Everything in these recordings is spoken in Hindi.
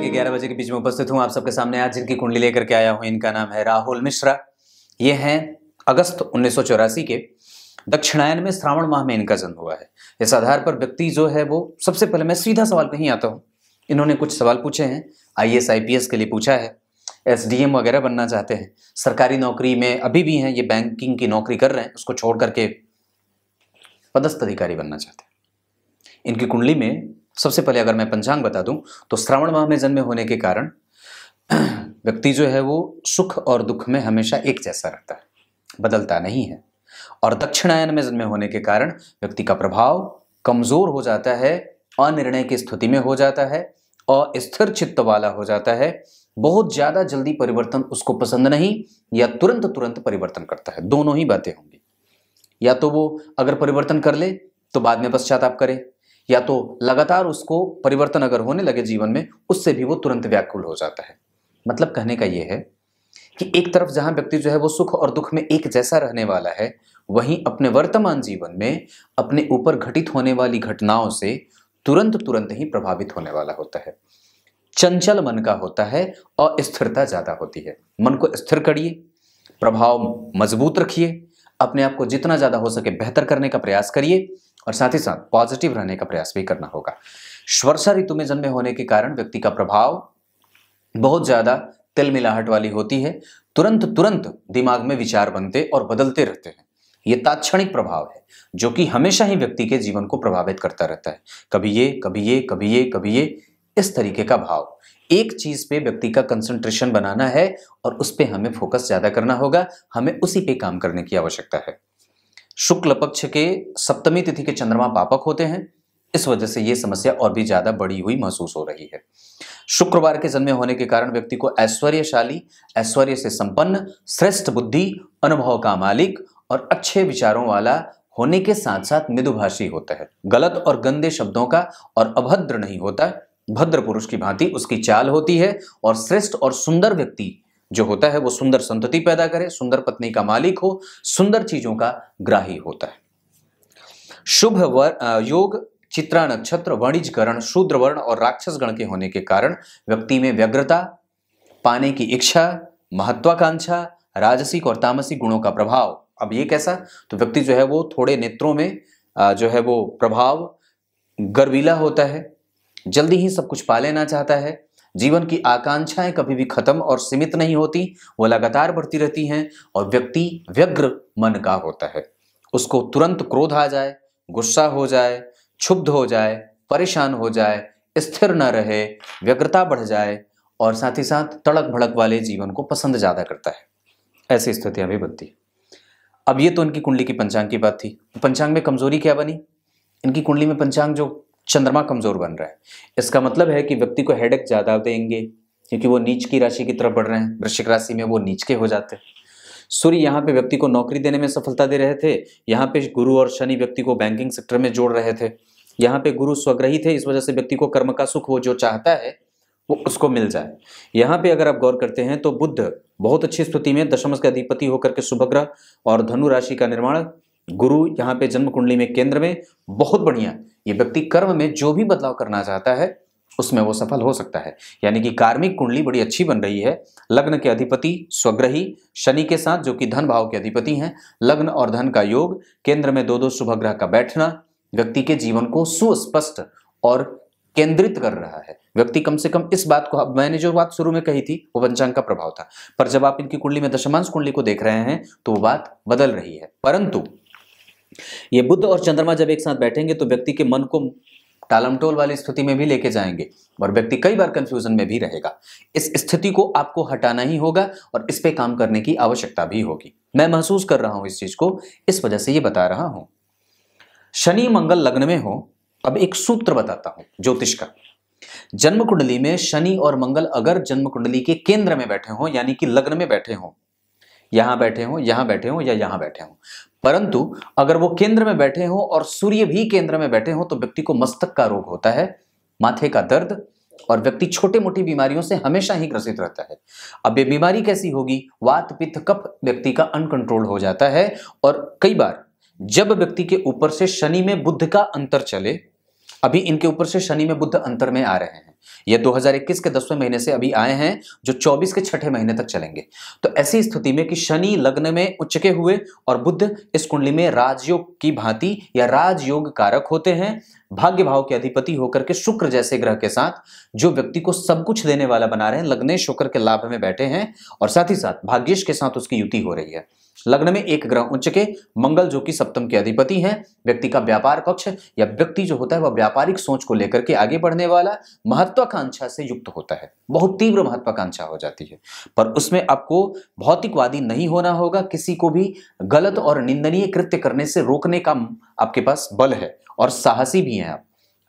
के 11 बजे के बीच में उपस्थित हूं आप सबके सामने। आज जिनकी कुंडली लेकर के आया हूं इनका नाम है राहुल मिश्रा। ये हैं अगस्त 1984 के, दक्षिणायन में श्रावण माह में इनका जन्म हुआ है। इस आधार पर व्यक्ति जो है वो, सबसे पहले मैं सीधा सवाल पे ही आता हूँ। इन्होंने कुछ सवाल पूछे हैं, IAS IPS के लिए पूछा है, SDM वगैरह बनना चाहते हैं, सरकारी नौकरी में अभी भी हैं, ये बैंकिंग की नौकरी कर रहे हैं, उसको छोड़ करके पदस्थ अधिकारी बनना चाहते हैं। इनकी कुंडली में सबसे पहले अगर मैं पंचांग बता दूं तो श्रावण माह में जन्मे होने के कारण व्यक्ति जो है वो सुख और दुख में हमेशा एक जैसा रहता है, बदलता नहीं है। और दक्षिणायन में जन्मे होने के कारण व्यक्ति का प्रभाव कमजोर हो जाता है, अनिर्णय की स्थिति में हो जाता है, अस्थिर चित्त वाला हो जाता है, बहुत ज्यादा जल्दी परिवर्तन उसको पसंद नहीं, या तुरंत तुरंत परिवर्तन करता है। दोनों ही बातें होंगी, या तो वो अगर परिवर्तन कर ले तो बाद में पश्चाताप करे, या तो लगातार उसको परिवर्तन अगर होने लगे जीवन में, उससे भी वो तुरंत व्याकुल हो जाता है। मतलब कहने का ये है कि एक तरफ जहां व्यक्ति जो है वो सुख और दुख में एक जैसा रहने वाला है, वहीं अपने वर्तमान जीवन में अपने ऊपर घटित होने वाली घटनाओं से तुरंत तुरंत ही प्रभावित होने वाला होता है। चंचल मन का होता है, अस्थिरता ज्यादा होती है। मन को स्थिर करिए, प्रभाव मजबूत रखिए, अपने आप को जितना ज्यादा हो सके बेहतर करने का प्रयास करिए, और साथ ही साथ पॉजिटिव रहने का प्रयास भी करना होगा। वर्षा ऋतु में जन्मे होने के कारण व्यक्ति का प्रभाव बहुत ज्यादा तिलमिलाहट वाली होती है, तुरंत तुरंत दिमाग में विचार बनते और बदलते रहते हैं। ये तात्क्षणिक प्रभाव है जो कि हमेशा ही व्यक्ति के जीवन को प्रभावित करता रहता है। कभी ये, कभी ये, कभी ये, कभी ये, इस तरीके का भाव। एक चीज पे व्यक्ति का कंसंट्रेशन बनाना है और उस पे हमें फोकस ज्यादा करना होगा, हमें उसी पे काम करने की आवश्यकता है। शुक्ल पक्ष के सप्तमी तिथि के चंद्रमा पापक होते हैं, इस वजह से यह समस्या और भी ज्यादा बढ़ी हुई महसूस हो रही है। शुक्रवार के जन्मे होने के कारण व्यक्ति को ऐश्वर्यशाली, ऐश्वर्य से संपन्न, श्रेष्ठ बुद्धि, अनुभव का मालिक और अच्छे विचारों वाला होने के साथ साथ मृदुभाषी होता है। गलत और गंदे शब्दों का और अभद्र नहीं होता, भद्र पुरुष की भांति उसकी चाल होती है। और श्रेष्ठ और सुंदर व्यक्ति जो होता है वो सुंदर संतति पैदा करे, सुंदर पत्नी का मालिक हो, सुंदर चीजों का ग्राही होता है। शुभ योग चित्रा नक्षत्र, वाणिज्यकरण, शूद्र वर्ण और राक्षस गण के होने के कारण व्यक्ति में व्यग्रता, पाने की इच्छा, महत्वाकांक्षा, राजसिक और तामसिक गुणों का प्रभाव। अब ये कैसा? तो व्यक्ति जो है वो थोड़े नेत्रों में जो है वो प्रभाव गर्वीला होता है, जल्दी ही सब कुछ पा लेना चाहता है, जीवन की आकांक्षाएं कभी भी खत्म और सीमित नहीं होती, वो लगातार बढ़ती रहती हैं। और व्यक्ति व्यग्र मन का होता है, उसको तुरंत क्रोध आ जाए, गुस्सा हो जाए, क्षुब्ध हो जाए, परेशान हो जाए, स्थिर न रहे, व्यग्रता बढ़ जाए, और साथ ही साथ तड़क भड़क वाले जीवन को पसंद ज्यादा करता है। ऐसी स्थितियां भी बनती है। अब ये तो इनकी कुंडली की पंचांग की बात थी। पंचांग में कमजोरी क्या बनी? इनकी कुंडली में पंचांग जो चंद्रमा कमजोर बन रहा है, इसका मतलब है कि व्यक्ति को हेडेक ज्यादा देंगे, क्योंकि वो नीच की राशि की तरफ बढ़ रहे हैं। वृश्चिक राशि में वो नीच के हो जाते हैं। सूर्य यहाँ पे व्यक्ति को नौकरी देने में सफलता दे रहे थे, यहाँ पे गुरु और शनि व्यक्ति को बैंकिंग सेक्टर में जोड़ रहे थे। यहाँ पे गुरु स्वग्रही थे, इस वजह से व्यक्ति को कर्म का सुख वो जो चाहता है वो उसको मिल जाए। यहाँ पे अगर आप गौर करते हैं तो बुध बहुत अच्छी स्थिति में दशम के अधिपति होकर के शुभ ग्रह, और धनु राशि का निर्माण गुरु यहाँ पे जन्म कुंडली में केंद्र में, बहुत बढ़िया। ये व्यक्ति कर्म में जो भी बदलाव करना चाहता है उसमें वो सफल हो सकता है। यानी कि कार्मिक कुंडली बड़ी अच्छी बन रही है। लग्न के अधिपति स्वग्रही शनि के साथ, जो कि धन भाव के अधिपति हैं, लग्न और धन का योग, केंद्र में दो शुभ ग्रह का बैठना व्यक्ति के जीवन को सुस्पष्ट और केंद्रित कर रहा है। व्यक्ति कम से कम इस बात को, अब मैंने जो बात शुरू में कही थी वो पंचांग का प्रभाव था, पर जब आप इनकी कुंडली में दशमांश कुंडली को देख रहे हैं तो वो बात बदल रही है। परंतु ये बुध और चंद्रमा जब एक साथ बैठेंगे तो व्यक्ति के मन को टालमटोल वाली स्थिति में भी लेके जाएंगे, और व्यक्ति कई बार कंफ्यूजन में भी रहेगा। इस स्थिति को आपको हटाना ही होगा और इस पे काम करने की आवश्यकता भी होगी। मैं महसूस कर रहा हूं इस चीज को, इस वजह से ये बता रहा हूं। शनि मंगल लग्न में हो, अब एक सूत्र बताता हूं ज्योतिष का। जन्म कुंडली में शनि और मंगल अगर जन्म कुंडली के केंद्र में बैठे हो, यानी कि लग्न में बैठे हो, यहां बैठे हो, यहां बैठे हो या यहां बैठे हो, परंतु अगर वो केंद्र में बैठे हो और सूर्य भी केंद्र में बैठे हो, तो व्यक्ति को मस्तक का रोग होता है, माथे का दर्द, और व्यक्ति छोटी मोटी बीमारियों से हमेशा ही ग्रसित रहता है। अब ये बीमारी कैसी होगी? वात पित्त कफ व्यक्ति का अनकंट्रोल हो जाता है। और कई बार जब व्यक्ति के ऊपर से शनि में बुध का अंतर चले अभी इनके ऊपर से शनि में बुध अंतर में आ रहे हैं। ये 2021 के 10वें महीने से अभी आए हैं, जो 24 के छठे महीने तक चलेंगे। तो ऐसी स्थिति में कि शनि लग्न में उच्च के हुए और बुध इस कुंडली में राजयोग की भांति या राजयोग कारक होते हैं, भाग्य भाव के अधिपति होकर के शुक्र जैसे ग्रह के साथ जो व्यक्ति को सब कुछ देने वाला बना रहे हैं, लग्नेश शुक्र के लाभ में बैठे हैं और साथ ही साथ भाग्येश के साथ उसकी युति हो रही है। लग्न में एक ग्रह उच्च के मंगल जो कि सप्तम के अधिपति हैं, व्यक्ति का व्यापार पक्ष या व्यक्ति जो होता है वह व्यापारिक सोच को लेकर के आगे बढ़ने वाला, महत्वाकांक्षा से युक्त होता है, बहुत तीव्र महत्वाकांक्षा हो जाती है। पर उसमें आपको भौतिकवादी नहीं होना होगा, किसी को भी गलत और निंदनीय कृत्य करने से रोकने का आपके पास बल है और साहसी भी हैं आप।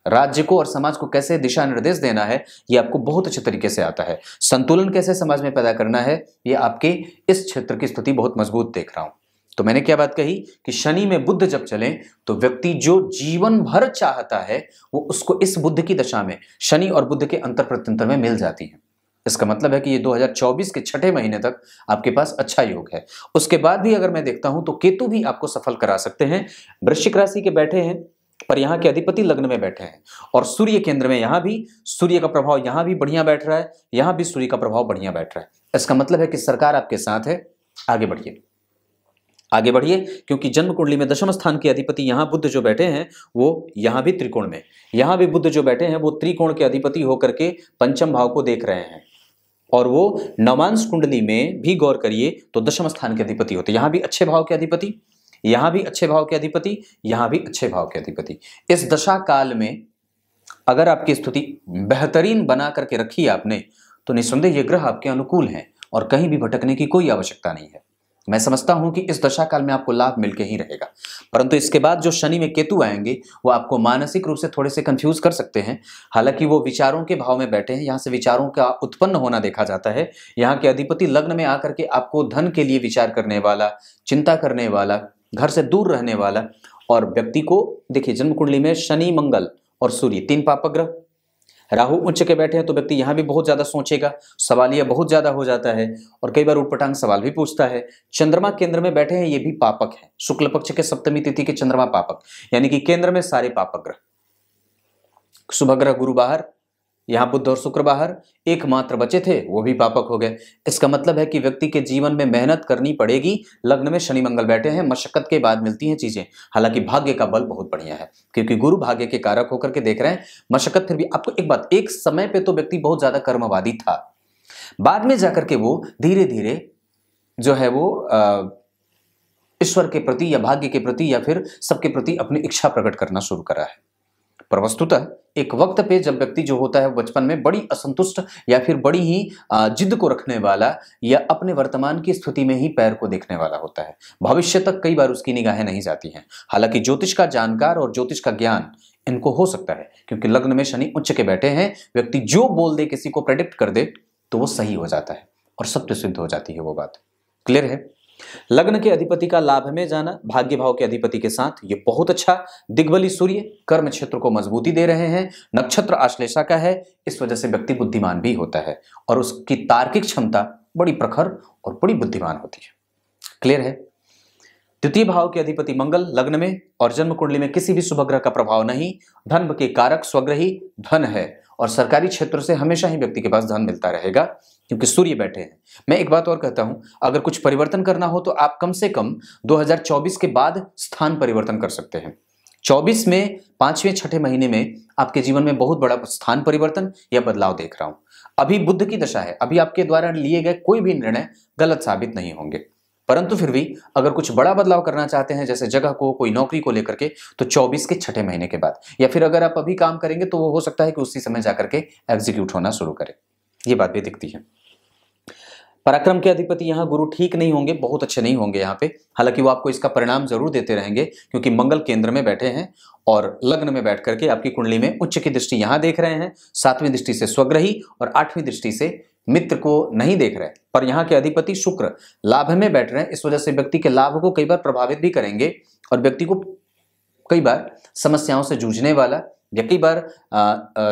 राज्य को और समाज को कैसे दिशा निर्देश देना है ये आपको बहुत अच्छे तरीके से आता है। संतुलन कैसे समाज में पैदा करना है ये आपके इस क्षेत्र की स्थिति बहुत मजबूत देख रहा हूं। तो मैंने क्या बात कही कि शनि में बुध जब चले तो व्यक्ति जो जीवन भर चाहता है वो उसको इस बुध की दशा में शनि और बुध के अंतर प्रत्यंतर में मिल जाती है। इसका मतलब है कि ये 2024 के छठे महीने तक आपके पास अच्छा योग है। उसके बाद भी अगर मैं देखता हूं तो केतु भी आपको सफल करा सकते हैं। वृश्चिक राशि के बैठे हैं पर यहाँ के अधिपति लग्न में बैठे हैं और सूर्य केंद्र में, यहाँ भी सूर्य का प्रभाव यहाँ भी बढ़िया बैठ रहा है, यहाँ भी सूर्य का प्रभाव बढ़िया बैठ रहा है। इसका मतलब है कि सरकार आपके साथ है। आगे बढ़िए, आगे बढ़िए, क्योंकि जन्म कुंडली में दशम स्थान के अधिपति यहाँ बुध जो बैठे हैं वो यहाँ भी त्रिकोण में, यहाँ भी बुध जो बैठे हैं वो त्रिकोण के अधिपति होकर के पंचम भाव को देख रहे हैं और वो नवांश कुंडली में भी गौर करिए तो दशम स्थान के अधिपति होते हैं। यहाँ भी अच्छे भाव के अधिपति, यहां भी अच्छे भाव के अधिपति, यहां भी अच्छे भाव के अधिपति। इस दशा काल में अगर आपकी स्थिति बेहतरीन बना करके रखी है आपने तो निस्संदेह ये ग्रह आपके अनुकूल हैं और कहीं भी भटकने की कोई आवश्यकता नहीं है। मैं समझता हूं कि इस दशा काल में आपको लाभ मिलके ही रहेगा, परंतु इसके बाद जो शनि में केतु आएंगे वो आपको मानसिक रूप से थोड़े से कंफ्यूज कर सकते हैं। हालांकि वो विचारों के भाव में बैठे हैं, यहाँ से विचारों का उत्पन्न होना देखा जाता है। यहाँ के अधिपति लग्न में आकर के आपको धन के लिए विचार करने वाला, चिंता करने वाला, घर से दूर रहने वाला और व्यक्ति को देखिए जन्म कुंडली में शनि, मंगल और सूर्य तीन पापक ग्रह, राहु उच्च के बैठे हैं तो व्यक्ति यहाँ भी बहुत ज्यादा सोचेगा, सवालिया बहुत ज्यादा हो जाता है और कई बार उटपटांग सवाल भी पूछता है। चंद्रमा केंद्र में बैठे हैं, ये भी पापक है, शुक्ल पक्ष के सप्तमी तिथि के चंद्रमा पापक, यानी कि केंद्र में सारे पापक ग्रह। शुभ ग्रह गुरु बाहर, यहाँ बुध और शुक्र बाहर, एकमात्र बचे थे वो भी पापक हो गए। इसका मतलब है कि व्यक्ति के जीवन में मेहनत करनी पड़ेगी। लग्न में शनि मंगल बैठे हैं, मशक्कत के बाद मिलती हैं चीजें। हालांकि भाग्य का बल बहुत बढ़िया है क्योंकि गुरु भाग्य के कारक होकर के देख रहे हैं। मशक्कत फिर भी आपको एक बात, एक समय पे तो व्यक्ति बहुत ज्यादा कर्मवादी था, बाद में जाकर के वो धीरे धीरे जो है वो ईश्वर के प्रति या भाग्य के प्रति या फिर सबके प्रति अपनी इच्छा प्रकट करना शुरू करा है। पर वस्तुतः एक वक्त पे जब व्यक्ति जो होता है बचपन में बड़ी असंतुष्ट या फिर बड़ी ही जिद को रखने वाला या अपने वर्तमान की स्थिति में ही पैर को देखने वाला होता है, भविष्य तक कई बार उसकी निगाहें नहीं जाती हैं। हालांकि ज्योतिष का जानकार और ज्योतिष का ज्ञान इनको हो सकता है क्योंकि लग्न में शनि उच्च के बैठे हैं। व्यक्ति जो बोल दे, किसी को प्रेडिक्ट कर दे तो वो सही हो जाता है और सत्य सिद्ध हो जाती है वो बात। क्लियर है? लग्न के अधिपति का लाभ में जाना भाग्य भाव के अधिपति के साथ ये बहुत अच्छा। दिग्बली सूर्य कर्म क्षेत्र को मजबूती दे रहे हैं, नक्षत्र आश्लेषा का है, इस वजह से व्यक्ति बुद्धिमान भी होता है और उसकी तार्किक क्षमता बड़ी प्रखर और बड़ी बुद्धिमान होती है। क्लियर है? द्वितीय भाव के अधिपति मंगल लग्न में और जन्म कुंडली में किसी भी शुभ ग्रह का प्रभाव नहीं। धन के कारक स्वग्रही धन है और सरकारी क्षेत्र से हमेशा ही व्यक्ति के पास धन मिलता रहेगा क्योंकि सूर्य बैठे हैं। मैं एक बात और कहता हूं, अगर कुछ परिवर्तन करना हो तो आप कम से कम 2024 के बाद स्थान परिवर्तन कर सकते हैं। 24 में 5वें 6ठे महीने में आपके जीवन में बहुत बड़ा स्थान परिवर्तन या बदलाव देख रहा हूं। अभी बुध की दशा है, अभी आपके द्वारा लिए गए कोई भी निर्णय गलत साबित नहीं होंगे, परंतु फिर भी अगर कुछ बड़ा बदलाव करना चाहते हैं जैसे जगह को, कोई नौकरी को लेकर के, तो 24 के 6ठे महीने के बाद या फिर अगर आप अभी काम करेंगे तो वो हो सकता है कि उसी समय जाकर के एग्जीक्यूट होना शुरू करे। ये बात भी दिखती है। पराक्रम के अधिपति यहाँ गुरु ठीक नहीं होंगे, बहुत अच्छे नहीं होंगे यहाँ पे। हालांकि वो आपको इसका परिणाम जरूर देते रहेंगे क्योंकि मंगल केंद्र में बैठे हैं और लग्न में बैठ करके आपकी कुंडली में उच्च की दृष्टि यहाँ देख रहे हैं, 7वीं दृष्टि से स्वग्रही और 8वीं दृष्टि से मित्र को नहीं देख रहे। पर यहाँ के अधिपति शुक्र लाभ में बैठ रहे हैं, इस वजह से व्यक्ति के लाभ को कई बार प्रभावित भी करेंगे और व्यक्ति को कई बार समस्याओं से जूझने वाला या कई बार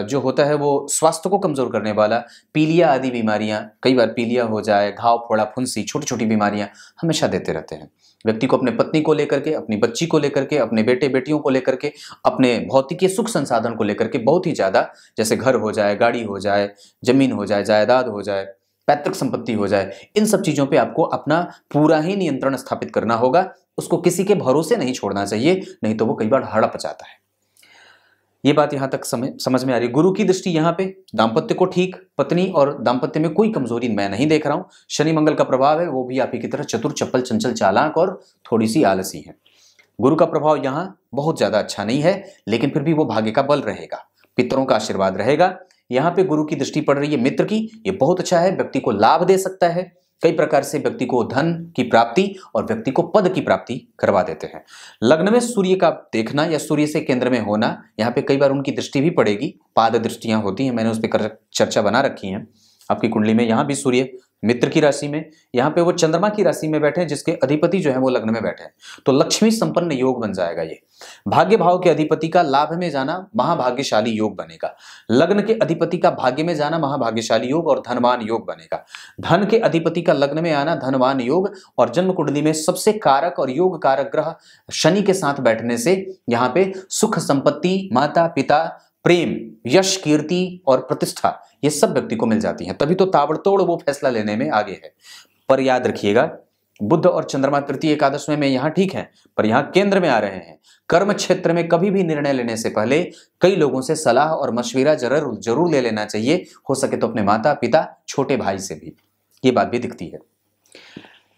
जो होता है वो स्वास्थ्य को कमजोर करने वाला, पीलिया आदि बीमारियां, कई बार पीलिया हो जाए, घाव फोड़ा, फुंसी, छोटी छोटी बीमारियां हमेशा देते रहते हैं। व्यक्ति को अपने पत्नी को लेकर के, अपनी बच्ची को लेकर के, अपने बेटे बेटियों को लेकर के, अपने भौतिक सुख संसाधन को लेकर के बहुत ही ज्यादा, जैसे घर हो जाए, गाड़ी हो जाए, जमीन हो जाए, जायदाद हो जाए, पैतृक संपत्ति हो जाए, इन सब चीजों पे आपको अपना पूरा ही नियंत्रण स्थापित करना होगा। उसको किसी के भरोसे नहीं छोड़ना चाहिए, नहीं तो वो कई बार हड़प जाता है। ये बात यहां तक समझ में आ रही है। गुरु की दृष्टि यहाँ पे दाम्पत्य को ठीक, पत्नी और दाम्पत्य में कोई कमजोरी मैं नहीं देख रहा हूं। शनि मंगल का प्रभाव है, वो भी आप ही की तरह चतुर, चपल, चंचल, चालाक और थोड़ी सी आलसी है। गुरु का प्रभाव यहाँ बहुत ज्यादा अच्छा नहीं है, लेकिन फिर भी वो भाग्य का बल रहेगा, पितरों का आशीर्वाद रहेगा। यहाँ पे गुरु की दृष्टि पड़ रही है मित्र की, ये बहुत अच्छा है, व्यक्ति को लाभ दे सकता है, कई प्रकार से व्यक्ति को धन की प्राप्ति और व्यक्ति को पद की प्राप्ति करवा देते हैं। लग्न में सूर्य का देखना या सूर्य से केंद्र में होना, यहाँ पे कई बार उनकी दृष्टि भी पड़ेगी, पाद दृष्टियां होती हैं, मैंने उस पर चर्चा बना रखी है आपकी कुंडली में। यहाँ भी सूर्य मित्र की राशि में, यहाँ पे वो चंद्रमा की राशि में बैठे हैं, जिसके अधिपति जो है वो लग्न में बैठे हैं, तो लक्ष्मी संपन्न योग बन जाएगा। ये भाग्य भाव के अधिपति का लाभ में जाना महाभाग्यशाली योग बनेगा। लग्न के अधिपति का भाग्य में जाना महाभाग्यशाली योग और धनवान योग बनेगा। धन के अधिपति का लग्न में आना धनवान योग, और जन्म कुंडली में सबसे कारक और योग कारक ग्रह शनि के साथ बैठने से यहाँ पे सुख, संपत्ति, माता पिता, प्रेम, यश, कीर्ति और प्रतिष्ठा, ये सब व्यक्ति को मिल जाती हैं। तभी तो ताबड़तोड़ वो फैसला लेने में आगे है। पर याद रखिएगा, बुध और चंद्रमा तृतीय एकादश में यहाँ ठीक है, पर यहाँ केंद्र में आ रहे हैं। कर्म क्षेत्र में कभी भी निर्णय लेने से पहले कई लोगों से सलाह और मशविरा जरूर ले लेना चाहिए, हो सके तो अपने माता पिता, छोटे भाई से भी। ये बात भी दिखती है।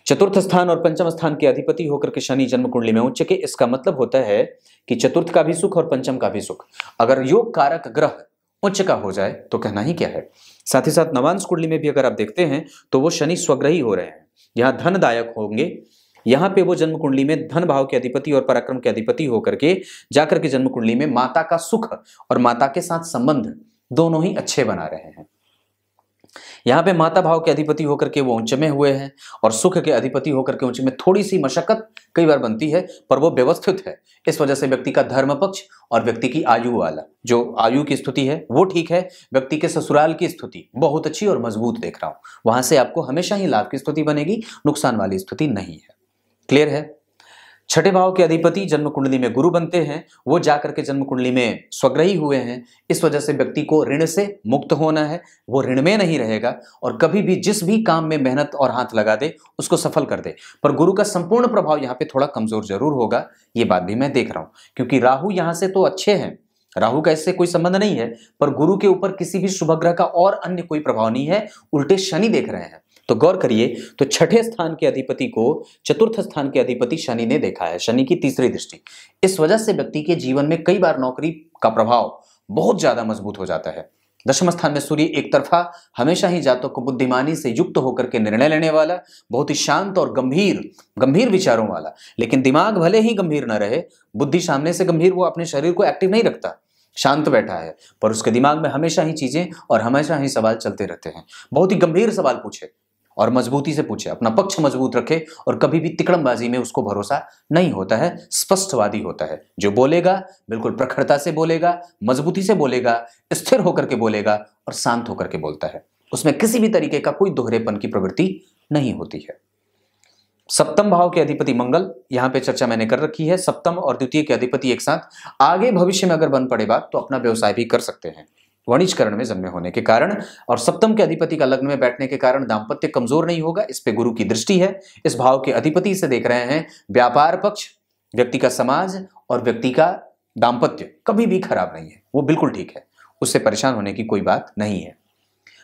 चतुर्थ स्थान और पंचम स्थान के अधिपति होकर के शनि जन्म कुंडली में उच्च के, इसका मतलब होता है कि चतुर्थ का भी सुख और पंचम का भी सुख। अगर योग कारक ग्रह उच्च का हो जाए तो कहना ही क्या है। साथ ही साथ नवांश कुंडली में भी अगर आप देखते हैं तो वो शनि स्वग्रही हो रहे हैं, यहाँ धनदायक होंगे। यहाँ पे वो जन्म कुंडली में धन भाव के अधिपति और पराक्रम के अधिपति होकर के जाकर के जन्म कुंडली में माता का सुख और माता के साथ संबंध दोनों ही अच्छे बना रहे हैं। यहाँ पे माता भाव के अधिपति होकर के वो उच्च में हुए हैं, और सुख के अधिपति होकर के उच्च में थोड़ी सी मशक्कत कई बार बनती है, पर वो व्यवस्थित है। इस वजह से व्यक्ति का धर्म पक्ष और व्यक्ति की आयु वाला जो आयु की स्थिति है वो ठीक है। व्यक्ति के ससुराल की स्थिति बहुत अच्छी और मजबूत देख रहा हूं, वहां से आपको हमेशा ही लाभ की स्थिति बनेगी, नुकसान वाली स्थिति नहीं है। क्लियर है। छठे भाव के अधिपति जन्म कुंडली में गुरु बनते हैं, वो जाकर के जन्म कुंडली में स्वग्रही हुए हैं। इस वजह से व्यक्ति को ऋण से मुक्त होना है, वो ऋण में नहीं रहेगा और कभी भी जिस भी काम में मेहनत और हाथ लगा दे उसको सफल कर दे। पर गुरु का संपूर्ण प्रभाव यहाँ पे थोड़ा कमजोर जरूर होगा, ये बात भी मैं देख रहा हूं, क्योंकि राहु यहाँ से तो अच्छे हैं, राहु का इससे कोई संबंध नहीं है, पर गुरु के ऊपर किसी भी शुभ ग्रह का और अन्य कोई प्रभाव नहीं है, उल्टे शनि देख रहे हैं। तो गौर करिए, तो छठे स्थान के अधिपति को चतुर्थ स्थान के अधिपति शनि ने देखा है, शनि की तीसरी दृष्टि। इस वजह से व्यक्ति के जीवन में कई बार नौकरी का प्रभाव बहुत ज्यादा मजबूत हो जाता है। दशम स्थान में सूर्य एक तरफा हमेशा ही जातक को बुद्धिमानी से युक्त होकर के निर्णय लेने वाला, बहुत ही शांत और गंभीर विचारों वाला, लेकिन दिमाग भले ही गंभीर न रहे, बुद्धि सामने से गंभीर, वो अपने शरीर को एक्टिव नहीं रखता, शांत बैठा है, पर उसके दिमाग में हमेशा ही चीजें और हमेशा ही सवाल चलते रहते हैं। बहुत ही गंभीर सवाल पूछे और मजबूती से पूछे, अपना पक्ष मजबूत रखे, और कभी भी तिकड़मबाजी में उसको भरोसा नहीं होता है, स्पष्टवादी होता है। जो बोलेगा बिल्कुल प्रखरता से बोलेगा, मजबूती से बोलेगा, स्थिर होकर के बोलेगा और शांत होकर के बोलता है। उसमें किसी भी तरीके का कोई दोहरेपन की प्रवृत्ति नहीं होती है। सप्तम भाव के अधिपति मंगल, यहां पे चर्चा मैंने कर रखी है। सप्तम और द्वितीय के अधिपति एक साथ, आगे भविष्य में अगर बन पड़े बात तो अपना व्यवसाय भी कर सकते हैं, वणिजकरण में जन्मे होने के कारण। और सप्तम के अधिपति का लग्न में बैठने के कारण दाम्पत्य कमजोर नहीं होगा, इस पे गुरु की दृष्टि है। इस भाव के अधिपति से देख रहे हैं व्यापार पक्ष, व्यक्ति का समाज और व्यक्ति का दाम्पत्य कभी भी खराब नहीं है, वो बिल्कुल ठीक है, उससे परेशान होने की कोई बात नहीं है।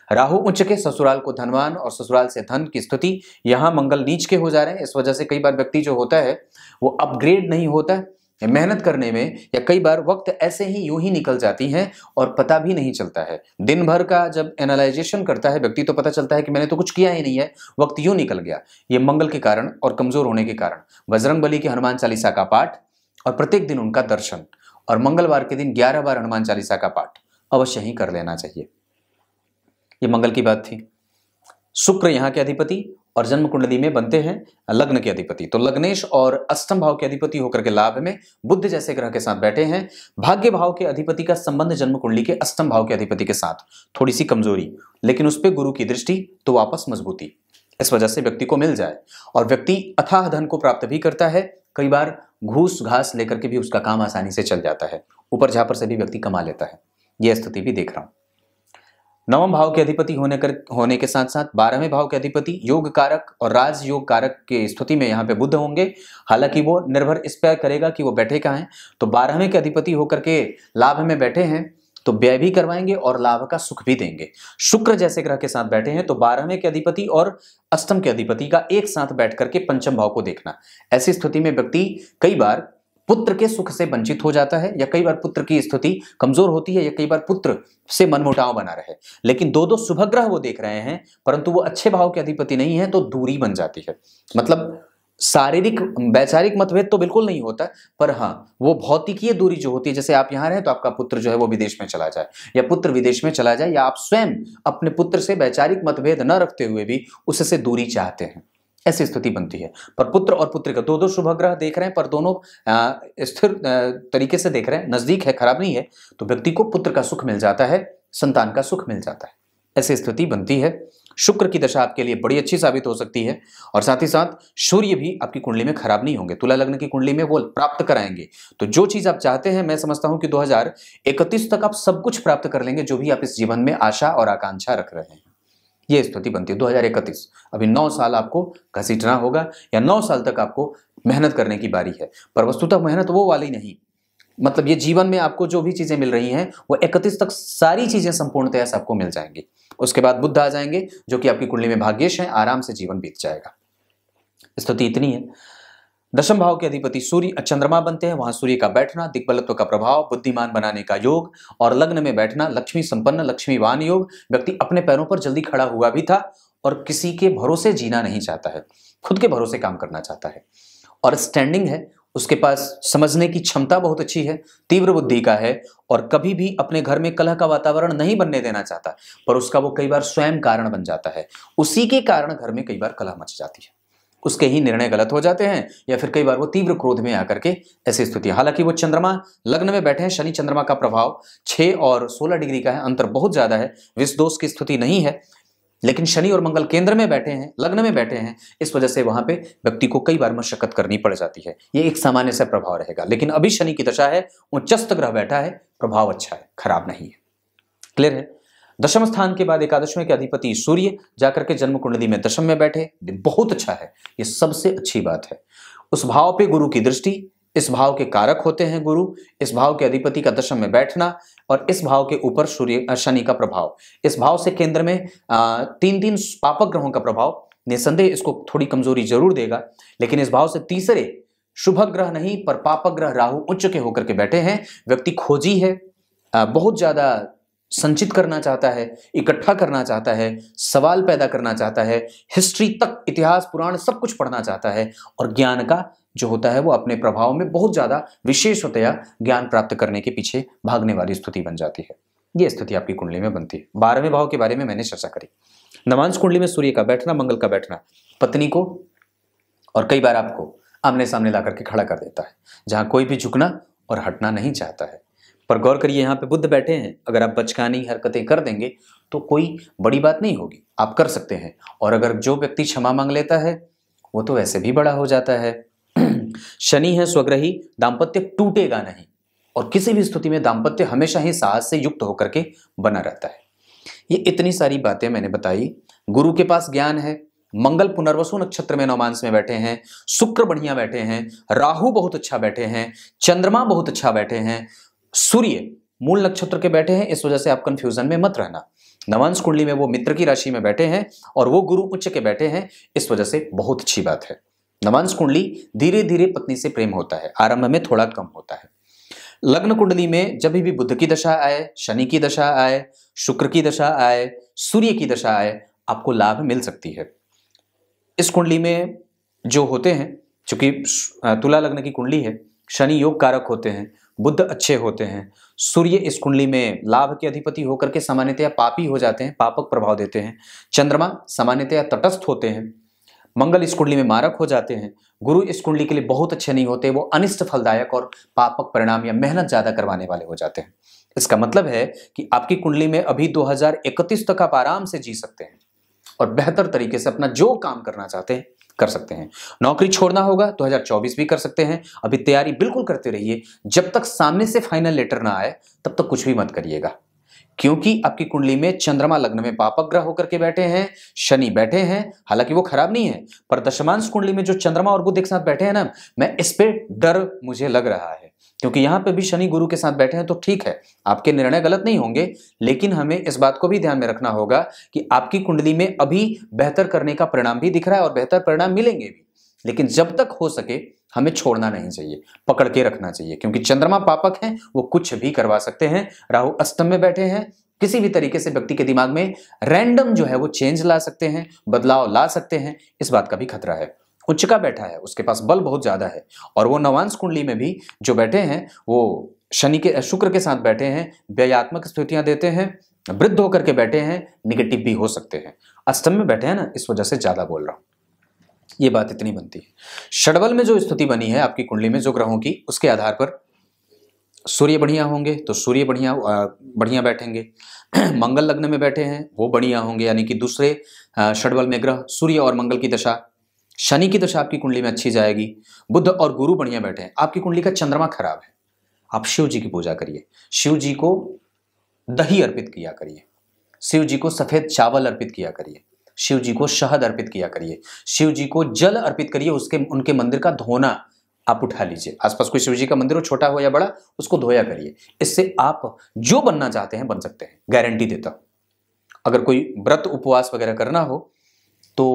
राहु उच्च के, ससुराल को धनवान और ससुराल से धन की स्थिति, यहां मंगल नीच के हो जा रहे हैं। इस वजह से कई बार व्यक्ति जो होता है वो अपग्रेड नहीं होता है मेहनत करने में, या कई बार वक्त ऐसे ही यूं ही निकल जाती है और पता भी नहीं चलता है। दिन भर का जब एनालाइजेशन करता है व्यक्ति तो पता चलता है कि मैंने तो कुछ किया ही नहीं है, वक्त यूं निकल गया। ये मंगल के कारण और कमजोर होने के कारण बजरंगबली की हनुमान चालीसा का पाठ और प्रत्येक दिन उनका दर्शन, और मंगलवार के दिन 11 बार हनुमान चालीसा का पाठ अवश्य ही कर लेना चाहिए। ये मंगल की बात थी। शुक्र यहाँ के अधिपति और जन्म कुंडली में बनते हैं लग्न के अधिपति, तो लग्नेश और अष्टम भाव के अधिपति होकर के लाभ में बुध जैसे ग्रह के साथ बैठे हैं। भाग्य भाव के अधिपति का संबंध जन्म कुंडली के अष्टम भाव के अधिपति के साथ, थोड़ी सी कमजोरी, लेकिन उस पर गुरु की दृष्टि तो वापस मजबूती। इस वजह से व्यक्ति को मिल जाए, और व्यक्ति अथाह धन को प्राप्त भी करता है। कई बार घूस घास लेकर के भी उसका काम आसानी से चल जाता है, ऊपर झापर से भी व्यक्ति कमा लेता है। यह स्थिति भी देख रहा हूं। नवम भाव के अधिपति होने के साथ साथ 12वें भाव के अधिपति योग कारक और राज योग कारक की स्थिति में यहाँ पे बुध होंगे। हालांकि वो निर्भर इस पर करेगा कि वो बैठे कहाँ हैं। तो 12वें के अधिपति होकर के लाभ में बैठे हैं तो व्यय भी करवाएंगे और लाभ का सुख भी देंगे। शुक्र जैसे ग्रह के साथ बैठे हैं तो 12वें के अधिपति और अष्टम के अधिपति का एक साथ बैठ करके पंचम भाव को देखना। ऐसी स्थिति में व्यक्ति कई बार पुत्र के सुख से वंचित हो जाता है, या कई बार पुत्र की स्थिति कमजोर होती है, या कई बार पुत्र से मनमुटाव बना रहे। लेकिन दो शुभ ग्रह वो देख रहे हैं, परंतु वो अच्छे भाव के अधिपति नहीं है, तो दूरी बन जाती है। मतलब शारीरिक वैचारिक मतभेद तो बिल्कुल नहीं होता, पर हाँ वो भौतिकीय दूरी जो होती है, जैसे आप यहाँ रहे तो आपका पुत्र जो है वो विदेश में चला जाए, या पुत्र विदेश में चला जाए, या आप स्वयं अपने पुत्र से वैचारिक मतभेद न रखते हुए भी उससे दूरी चाहते हैं, ऐसी स्थिति बनती है। पर पुत्र और पुत्री का दो शुभ ग्रह देख रहे हैं, पर दोनों स्थिर तरीके से देख रहे हैं, नजदीक है, खराब नहीं है, तो व्यक्ति को पुत्र का सुख मिल जाता है, संतान का सुख मिल जाता है, ऐसी स्थिति बनती है। शुक्र की दशा आपके लिए बड़ी अच्छी साबित हो सकती है, और साथ ही साथ सूर्य भी आपकी कुंडली में खराब नहीं होंगे। तुला लग्न की कुंडली में वो प्राप्त कराएंगे। तो जो चीज आप चाहते हैं, मैं समझता हूं कि 2031 तक आप सब कुछ प्राप्त कर लेंगे, जो भी आप इस जीवन में आशा और आकांक्षा रख रहे हैं। ये स्थिति बनती है 2031। अभी 9 साल आपको घसीटना होगा, या 9 साल तक आपको मेहनत करने की बारी है। पर वस्तुतः मेहनत वो वाली नहीं, मतलब ये जीवन में आपको जो भी चीजें मिल रही हैं वो 31 तक सारी चीजें संपूर्णतया सबको मिल जाएंगी। उसके बाद बुध आ जाएंगे जो कि आपकी कुंडली में भाग्येश हैं, आराम से जीवन बीत जाएगा। स्थिति इतनी है। दशम भाव के अधिपति सूर्य चंद्रमा बनते हैं, वहां सूर्य का बैठना, दिग्बलत्व का प्रभाव, बुद्धिमान बनाने का योग, और लग्न में बैठना लक्ष्मी संपन्न लक्ष्मीवान योग। व्यक्ति अपने पैरों पर जल्दी खड़ा हुआ भी था और किसी के भरोसे जीना नहीं चाहता है, खुद के भरोसे काम करना चाहता है, और स्टैंडिंग है। उसके पास समझने की क्षमता बहुत अच्छी है, तीव्र बुद्धि का है, और कभी भी अपने घर में कलह का वातावरण नहीं बनने देना चाहता, पर उसका वो कई बार स्वयं कारण बन जाता है। उसी के कारण घर में कई बार कलह मच जाती है, उसके ही निर्णय गलत हो जाते हैं, या फिर कई बार वो तीव्र क्रोध में आकर के ऐसी स्थिति। हालांकि वो चंद्रमा लग्न में बैठे हैं, शनि चंद्रमा का प्रभाव 6 और 16 डिग्री का है, अंतर बहुत ज्यादा है, विष दोष की स्थिति नहीं है। लेकिन शनि और मंगल केंद्र में बैठे हैं, लग्न में बैठे हैं, इस वजह से वहां पे व्यक्ति को कई बार मशक्कत करनी पड़ जाती है। ये एक सामान्य सा प्रभाव रहेगा। लेकिन अभी शनि की दशा है, उच्चस्थ ग्रह बैठा है, प्रभाव अच्छा है, खराब नहीं है। क्लियर है। दशम स्थान के बाद एकादशवें के अधिपति सूर्य जाकर के जन्म कुंडली में दशम में बैठे, बहुत अच्छा है, ये सबसे अच्छी बात है। उस भाव पे गुरु की दृष्टि, इस भाव के कारक होते हैं गुरु, इस भाव के अधिपति का दशम में बैठना, और इस भाव के ऊपर सूर्य शनि का प्रभाव, इस भाव से केंद्र में 3 पापक ग्रहों का प्रभाव निसंदेह इसको थोड़ी कमजोरी जरूर देगा। लेकिन इस भाव से तीसरे शुभ ग्रह नहीं पर पापक ग्रह राहु उच्च के होकर के बैठे हैं। व्यक्ति खोजी है, बहुत ज्यादा संचित करना चाहता है, इकट्ठा करना चाहता है, सवाल पैदा करना चाहता है, हिस्ट्री तक, इतिहास पुराण सब कुछ पढ़ना चाहता है, और ज्ञान का जो होता है वो अपने प्रभाव में बहुत ज्यादा विशेषतया ज्ञान प्राप्त करने के पीछे भागने वाली स्थिति बन जाती है। ये स्थिति आपकी कुंडली में बनती है। 12वें भाव के बारे में मैंने चर्चा करी। नवांश कुंडली में सूर्य का बैठना, मंगल का बैठना पत्नी को और कई बार आपको आमने सामने ला करके खड़ा कर देता है, जहां कोई भी झुकना और हटना नहीं चाहता है। पर गौर करिए, यहाँ पे बुध बैठे हैं, अगर आप बचकानी हरकतें कर देंगे तो कोई बड़ी बात नहीं होगी, आप कर सकते हैं। और अगर जो व्यक्ति क्षमा मांग लेता है वो तो वैसे भी बड़ा हो जाता है। शनि है स्वग्रही, दाम्पत्य टूटेगा नहीं, और किसी भी स्थिति में दाम्पत्य हमेशा ही साहस से युक्त होकर के बना रहता है। ये इतनी सारी बातें मैंने बताई। गुरु के पास ज्ञान है, मंगल पुनर्वसु नक्षत्र में नवमांश में बैठे हैं, शुक्र बढ़िया बैठे हैं, राहु बहुत अच्छा बैठे हैं, चंद्रमा बहुत अच्छा बैठे हैं, सूर्य मूल नक्षत्र के बैठे हैं। इस वजह से आप कंफ्यूजन में मत रहना। नवांश कुंडली में वो मित्र की राशि में बैठे हैं और वो गुरु उच्च के बैठे हैं, इस वजह से बहुत अच्छी बात है। नवांश कुंडली धीरे धीरे पत्नी से प्रेम होता है, आरंभ में थोड़ा कम होता है। लग्न कुंडली में जब भी बुध की दशा आए, शनि की दशा आए, शुक्र की दशा आए, सूर्य की दशा आए, आपको लाभ मिल सकती है। इस कुंडली में जो होते हैं, चूंकि तुला लग्न की कुंडली है, शनि योग कारक होते हैं, बुध अच्छे होते हैं, सूर्य इस कुंडली में लाभ के अधिपति होकर के सामान्यतया पापी हो जाते हैं, पापक प्रभाव देते हैं, चंद्रमा सामान्यतया तटस्थ होते हैं, मंगल इस कुंडली में मारक हो जाते हैं, गुरु इस कुंडली के लिए बहुत अच्छे नहीं होते, वो अनिष्ट फलदायक और पापक परिणाम या मेहनत ज्यादा करवाने वाले हो जाते हैं। इसका मतलब है कि आपकी कुंडली में अभी 2031 तक आप आराम से जी सकते हैं, और बेहतर तरीके से अपना जो काम करना चाहते हैं कर सकते हैं। नौकरी छोड़ना होगा 2024 भी कर सकते हैं। अभी तैयारी बिल्कुल करते रहिए, जब तक सामने से फाइनल लेटर ना आए तब तक कुछ भी मत करिएगा, क्योंकि आपकी कुंडली में चंद्रमा लग्न में पापक ग्रह होकर के बैठे हैं, शनि बैठे हैं। हालांकि वो खराब नहीं है, पर दशमांश कुंडली में जो चंद्रमा और बुध एक साथ बैठे हैं ना, मैं इस पे डर मुझे लग रहा है, क्योंकि यहां पे भी शनि गुरु के साथ बैठे हैं। तो ठीक है, आपके निर्णय गलत नहीं होंगे, लेकिन हमें इस बात को भी ध्यान में रखना होगा कि आपकी कुंडली में अभी बेहतर करने का परिणाम भी दिख रहा है और बेहतर परिणाम मिलेंगे भी, लेकिन जब तक हो सके हमें छोड़ना नहीं चाहिए, पकड़ के रखना चाहिए, क्योंकि चंद्रमा पापक हैं, वो कुछ भी करवा सकते हैं। राहु अष्टम में बैठे हैं, किसी भी तरीके से व्यक्ति के दिमाग में रैंडम जो है वो चेंज ला सकते हैं, बदलाव ला सकते हैं, इस बात का भी खतरा है। उच्च का बैठा है, उसके पास बल बहुत ज्यादा है, और वो नवांश कुंडली में भी जो बैठे हैं वो शुक्र के साथ बैठे हैं, व्ययात्मक स्थितियां देते हैं, वृद्ध होकर के बैठे हैं, निगेटिव भी हो सकते हैं। अष्टम में बैठे हैं ना, इस वजह से ज्यादा बोल रहा हूं, ये बात इतनी बनती है। षडबल में जो स्थिति बनी है आपकी कुंडली में जो ग्रहों की, उसके आधार पर सूर्य बढ़िया होंगे तो सूर्य बढ़िया बैठेंगे। मंगल लग्न में बैठे हैं वो बढ़िया होंगे, यानी कि दूसरे षडबल में ग्रह सूर्य और मंगल की दशा, शनि की दशा आपकी कुंडली में अच्छी जाएगी। बुध और गुरु बढ़िया बैठे हैं। आपकी कुंडली का चंद्रमा खराब है, आप शिव जी की पूजा करिए, शिव जी को दही अर्पित किया करिए, शिव जी को सफेद चावल अर्पित किया करिए, शिव जी को शहद अर्पित किया करिए, शिव जी को जल अर्पित करिए। उनके मंदिर का धोना आप उठा लीजिए, आसपास कोई शिव जी का मंदिर हो, छोटा हो या बड़ा, उसको धोया करिए। इससे आप जो बनना चाहते हैं बन सकते हैं, गारंटी देता हूं। अगर कोई व्रत उपवास वगैरह करना हो तो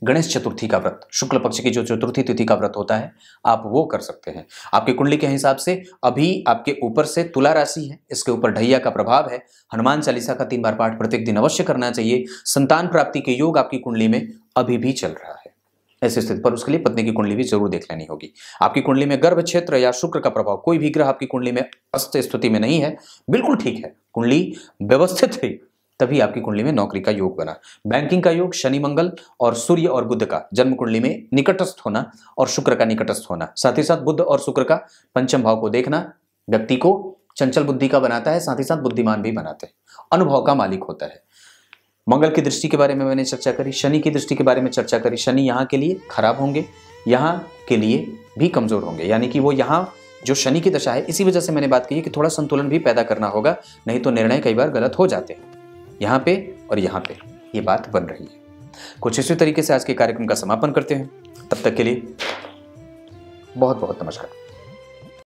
गणेश चतुर्थी का व्रत, शुक्ल पक्ष की जो चतुर्थी तिथि का व्रत होता है, आप वो कर सकते हैं। आपकी कुंडली के हिसाब से अभी आपके ऊपर से तुला राशि है, इसके ऊपर ढैया का प्रभाव है। हनुमान चालीसा का 3 बार पाठ प्रत्येक दिन अवश्य करना चाहिए। संतान प्राप्ति के योग आपकी कुंडली में अभी भी चल रहा है। ऐसी स्थिति पर उसके लिए पत्नी की कुंडली भी जरूर देख लेनी होगी। आपकी कुंडली में गर्भ क्षेत्र या शुक्र का प्रभाव, कोई भी ग्रह आपकी कुंडली में अस्त स्थिति में नहीं है, बिल्कुल ठीक है, कुंडली व्यवस्थित है, तभी आपकी कुंडली में नौकरी का योग बना। बैंकिंग का योग शनि मंगल और सूर्य और बुध का जन्म कुंडली में निकटस्थ होना और शुक्र का निकटस्थ होना, साथ ही साथ बुध और शुक्र का पंचम भाव को देखना व्यक्ति को चंचल बुद्धि का बनाता है, साथ ही साथ बुद्धिमान भी बनाते हैं, अनुभव का मालिक होता है। मंगल की दृष्टि के बारे में मैंने चर्चा करी, शनि की दृष्टि के बारे में चर्चा करी। शनि यहाँ के लिए खराब होंगे, यहाँ के लिए भी कमजोर होंगे, यानी कि वो यहाँ जो शनि की दशा है, इसी वजह से मैंने बात की कि थोड़ा संतुलन भी पैदा करना होगा, नहीं तो निर्णय कई बार गलत हो जाते हैं। यहाँ पे और यहाँ पे ये बात बन रही है। कुछ इसी तरीके से आज के कार्यक्रम का समापन करते हैं। तब तक के लिए बहुत बहुत नमस्कार।